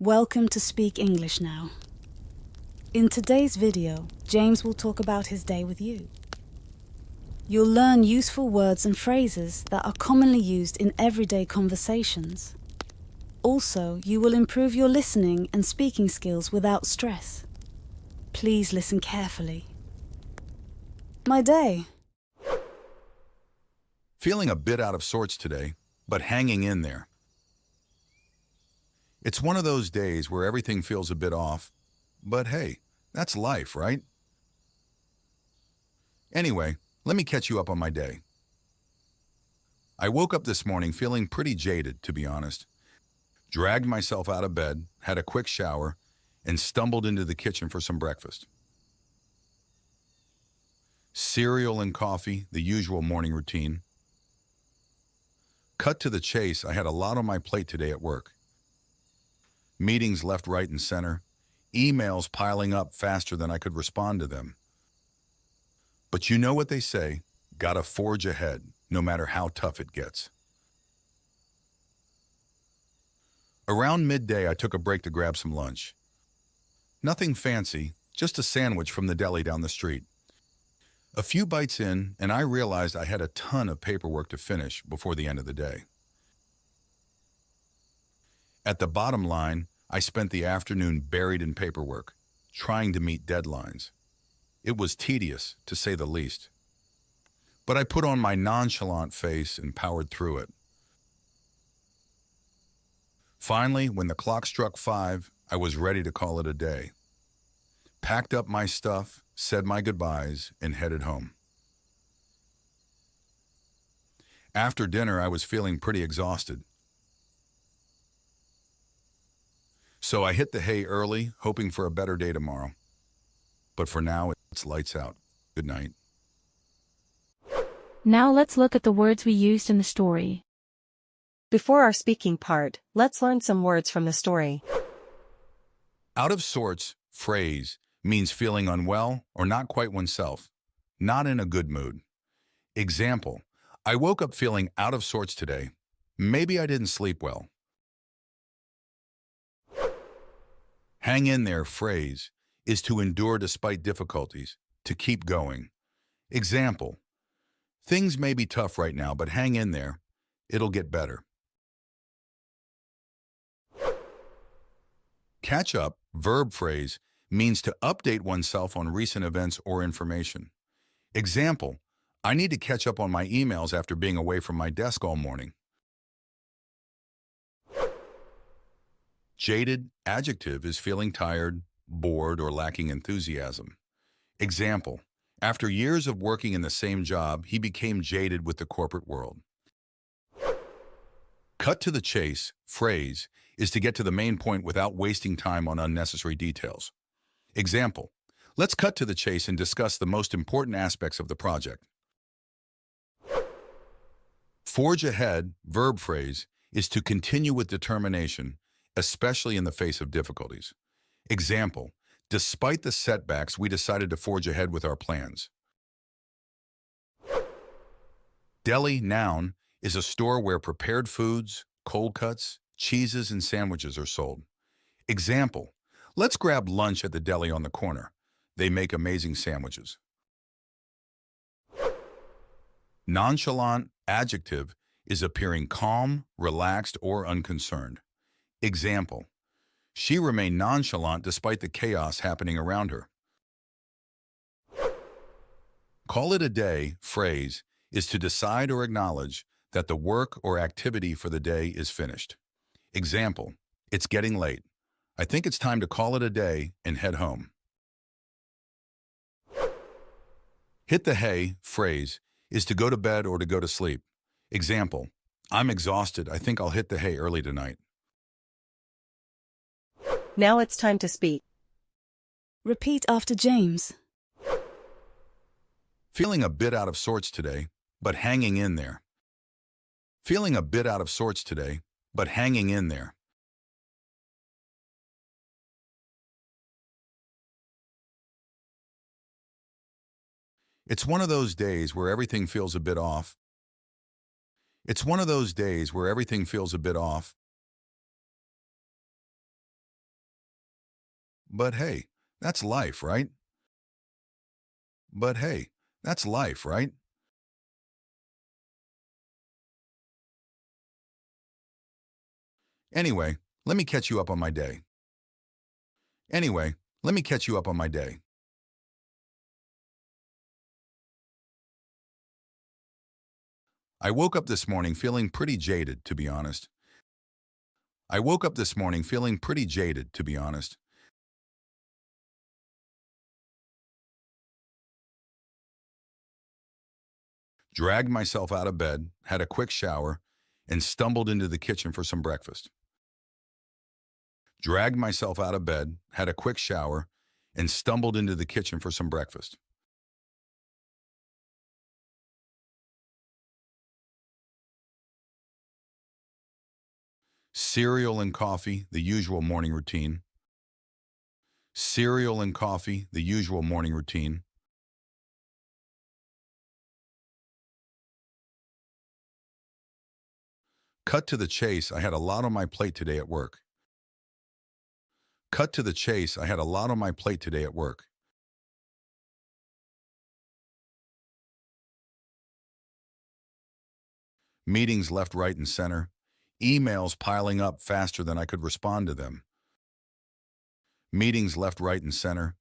Welcome to Speak English Now. In today's video, James will talk about his day with you. You'll learn useful words and phrases that are commonly used in everyday conversations. Also, you will improve your listening and speaking skills without stress. Please listen carefully. My day. Feeling a bit out of sorts today, but hanging in there. It's one of those days where everything feels a bit off, but hey, that's life, right? Anyway, let me catch you up on my day. I woke up this morning feeling pretty jaded, to be honest. Dragged myself out of bed, had a quick shower, and stumbled into the kitchen for some breakfast. Cereal and coffee, the usual morning routine. Cut to the chase, I had a lot on my plate today at work. Meetings left, right, and center. Emails piling up faster than I could respond to them. But you know what they say, gotta forge ahead, no matter how tough it gets. Around midday, I took a break to grab some lunch. Nothing fancy, just a sandwich from the deli down the street. A few bites in, and I realized I had a ton of paperwork to finish before the end of the day. At the bottom line, I spent the afternoon buried in paperwork, trying to meet deadlines. It was tedious, to say the least. But I put on my nonchalant face and powered through it. Finally, when the clock struck 5, I was ready to call it a day. Packed up my stuff, said my goodbyes, and headed home. After dinner, I was feeling pretty exhausted. So I hit the hay early, hoping for a better day tomorrow. But for now, it's lights out. Good night. Now let's look at the words we used in the story. Before our speaking part, let's learn some words from the story. Out of sorts, phrase, means feeling unwell or not quite oneself, not in a good mood. Example, I woke up feeling out of sorts today. Maybe I didn't sleep well. Hang in there phrase is to endure despite difficulties, to keep going. Example, things may be tough right now, but hang in there. It'll get better. Catch up, verb phrase, means to update oneself on recent events or information. Example, I need to catch up on my emails after being away from my desk all morning. Jaded, adjective, is feeling tired, bored, or lacking enthusiasm. Example, after years of working in the same job, he became jaded with the corporate world. Cut to the chase, phrase, is to get to the main point without wasting time on unnecessary details. Example, let's cut to the chase and discuss the most important aspects of the project. Forge ahead, verb phrase, is to continue with determination, especially in the face of difficulties. Example, despite the setbacks, we decided to forge ahead with our plans. Deli, noun, is a store where prepared foods, cold cuts, cheeses, and sandwiches are sold. Example, let's grab lunch at the deli on the corner. They make amazing sandwiches. Nonchalant, adjective, is appearing calm, relaxed, or unconcerned. Example, she remained nonchalant despite the chaos happening around her. Call it a day, phrase, is to decide or acknowledge that the work or activity for the day is finished. Example, it's getting late. I think it's time to call it a day and head home. Hit the hay, phrase, is to go to bed or to go to sleep. Example, I'm exhausted. I think I'll hit the hay early tonight. Now it's time to speak. Repeat after James. Feeling a bit out of sorts today, but hanging in there. Feeling a bit out of sorts today, but hanging in there. It's one of those days where everything feels a bit off. It's one of those days where everything feels a bit off, But hey, that's life, right? But hey, that's life, right? Anyway, let me catch you up on my day. Anyway, let me catch you up on my day. I woke up this morning feeling pretty jaded, to be honest. I woke up this morning feeling pretty jaded, to be honest. Dragged myself out of bed, had a quick shower, and stumbled into the kitchen for some breakfast. Dragged myself out of bed, had a quick shower, and stumbled into the kitchen for some breakfast. Cereal and coffee, the usual morning routine. Cereal and coffee, the usual morning routine. Cut to the chase, I had a lot on my plate today at work. Cut to the chase, I had a lot on my plate today at work. Meetings left, right, and center. Emails piling up faster than I could respond to them. Meetings left, right, and center.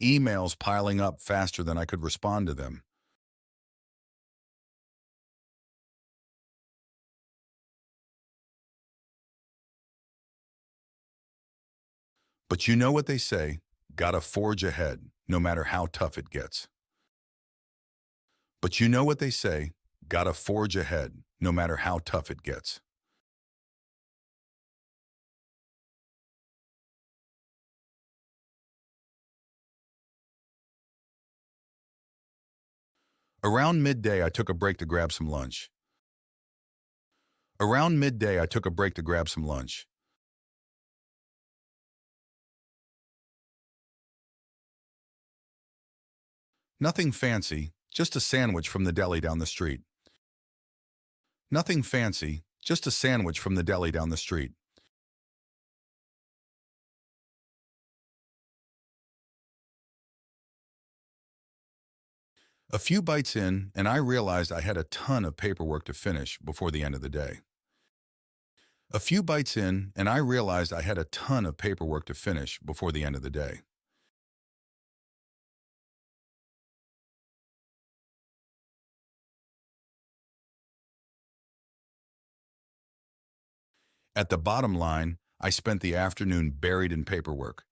Emails piling up faster than I could respond to them. But you know what they say, gotta forge ahead, no matter how tough it gets. But you know what they say, gotta forge ahead, no matter how tough it gets. Around midday, I took a break to grab some lunch. Around midday, I took a break to grab some lunch. Nothing fancy, just a sandwich from the deli down the street. Nothing fancy, just a sandwich from the deli down the street. A few bites in, and I realized I had a ton of paperwork to finish before the end of the day. A few bites in, and I realized I had a ton of paperwork to finish before the end of the day. At the bottom line, I spent the afternoon buried in paperwork.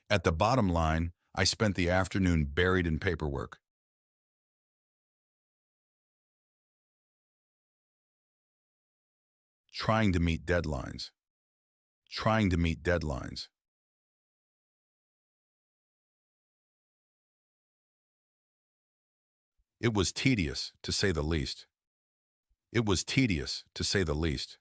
At the bottom line, I spent the afternoon buried in paperwork. Trying to meet deadlines. Trying to meet deadlines. It was tedious, to say the least. It was tedious, to say the least.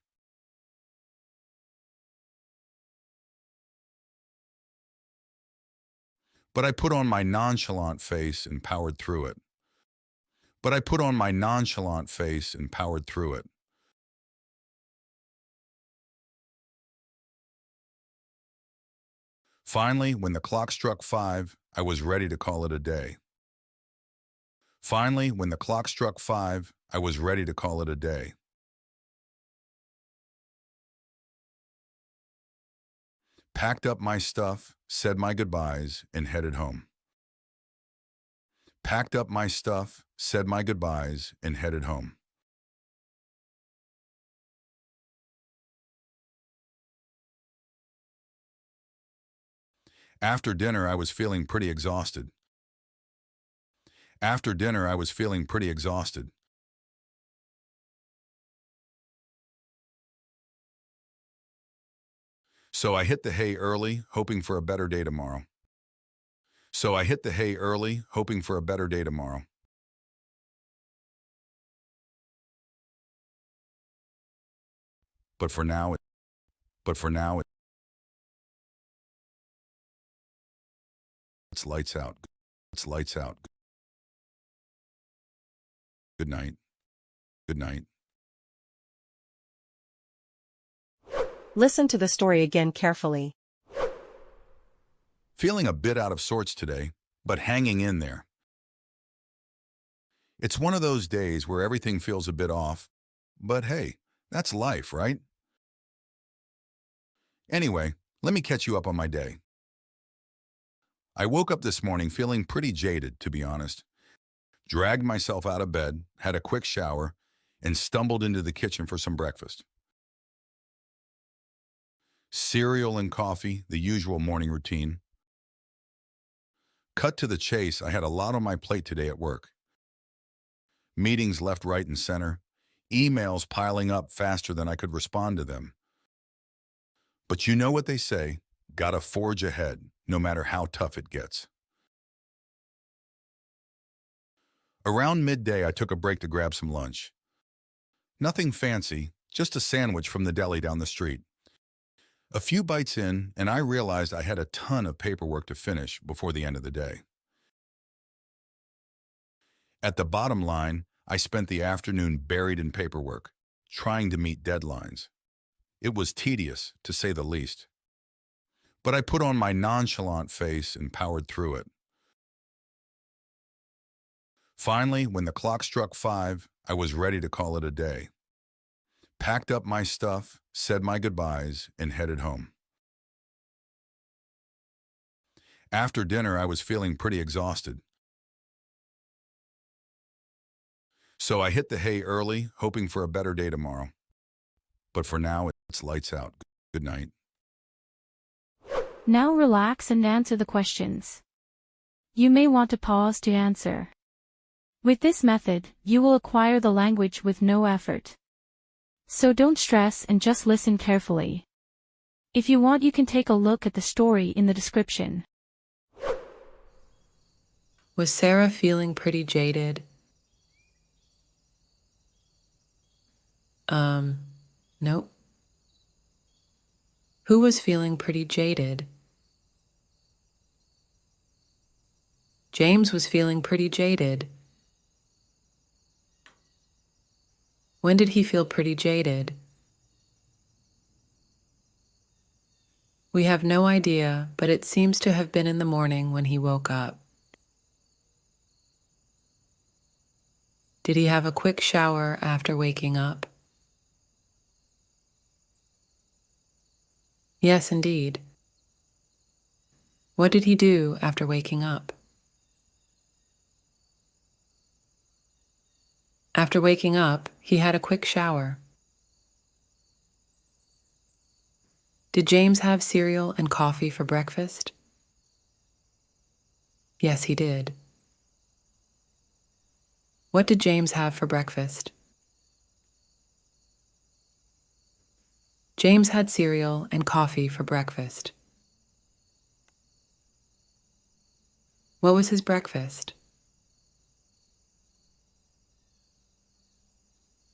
But I put on my nonchalant face and powered through it. But I put on my nonchalant face and powered through it. Finally, when the clock struck 5, I was ready to call it a day. Finally, when the clock struck 5, I was ready to call it a day. Packed up my stuff, said my goodbyes, and headed home. Packed up my stuff, said my goodbyes, and headed home. After dinner, I was feeling pretty exhausted. After dinner, I was feeling pretty exhausted. So I hit the hay early, hoping for a better day tomorrow. So I hit the hay early, hoping for a better day tomorrow. But for now, it's lights out. It's lights out. Good night. Good night. Listen to the story again carefully. Feeling a bit out of sorts today, but hanging in there. It's one of those days where everything feels a bit off, but hey, that's life, right? Anyway, let me catch you up on my day. I woke up this morning feeling pretty jaded, to be honest. Dragged myself out of bed, had a quick shower, and stumbled into the kitchen for some breakfast. Cereal and coffee, the usual morning routine. Cut to the chase, I had a lot on my plate today at work. Meetings left, right, and center. Emails piling up faster than I could respond to them. But you know what they say, gotta forge ahead, no matter how tough it gets. Around midday, I took a break to grab some lunch. Nothing fancy, just a sandwich from the deli down the street. A few bites in, and I realized I had a ton of paperwork to finish before the end of the day. At the bottom line, I spent the afternoon buried in paperwork, trying to meet deadlines. It was tedious, to say the least. But I put on my nonchalant face and powered through it. Finally, when the clock struck 5, I was ready to call it a day. Packed up my stuff, said my goodbyes, and headed home. After dinner, I was feeling pretty exhausted. So I hit the hay early, hoping for a better day tomorrow. But for now, it's lights out. Good night. Now relax and answer the questions. You may want to pause to answer. With this method, you will acquire the language with no effort. So don't stress and just listen carefully. If you want, you can take a look at the story in the description. Was Sarah feeling pretty jaded? Nope. Who was feeling pretty jaded? James was feeling pretty jaded. When did he feel pretty jaded? We have no idea, but it seems to have been in the morning when he woke up. Did he have a quick shower after waking up? Yes, indeed. What did he do after waking up? After waking up, he had a quick shower. Did James have cereal and coffee for breakfast? Yes, he did. What did James have for breakfast? James had cereal and coffee for breakfast. What was his breakfast?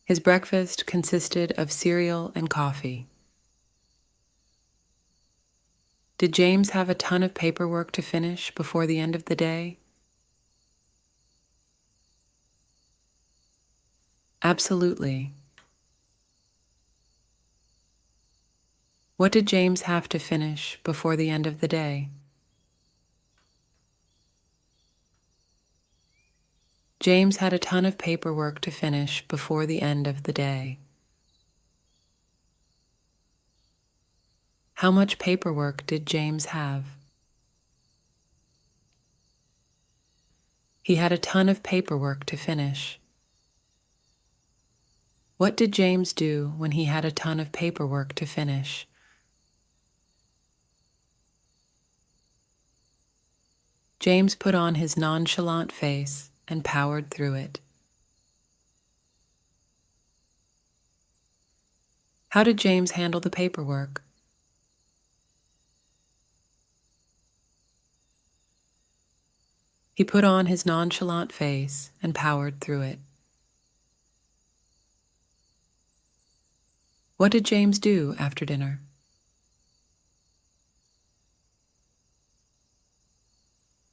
His breakfast consisted of cereal and coffee. Did James have a ton of paperwork to finish before the end of the day? Absolutely. What did James have to finish before the end of the day? James had a ton of paperwork to finish before the end of the day. How much paperwork did James have? He had a ton of paperwork to finish. What did James do when he had a ton of paperwork to finish? James put on his nonchalant face and powered through it. How did James handle the paperwork? He put on his nonchalant face and powered through it. What did James do after dinner?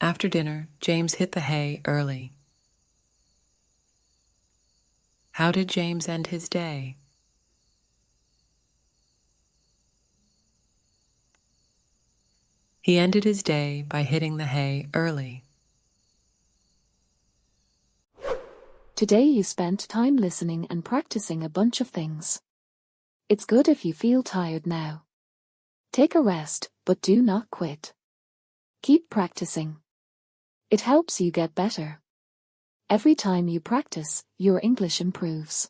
After dinner, James hit the hay early. How did James end his day? He ended his day by hitting the hay early. Today you spent time listening and practicing a bunch of things. It's good if you feel tired now. Take a rest, but do not quit. Keep practicing. It helps you get better. Every time you practice, your English improves.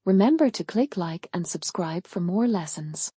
Remember to click like and subscribe for more lessons.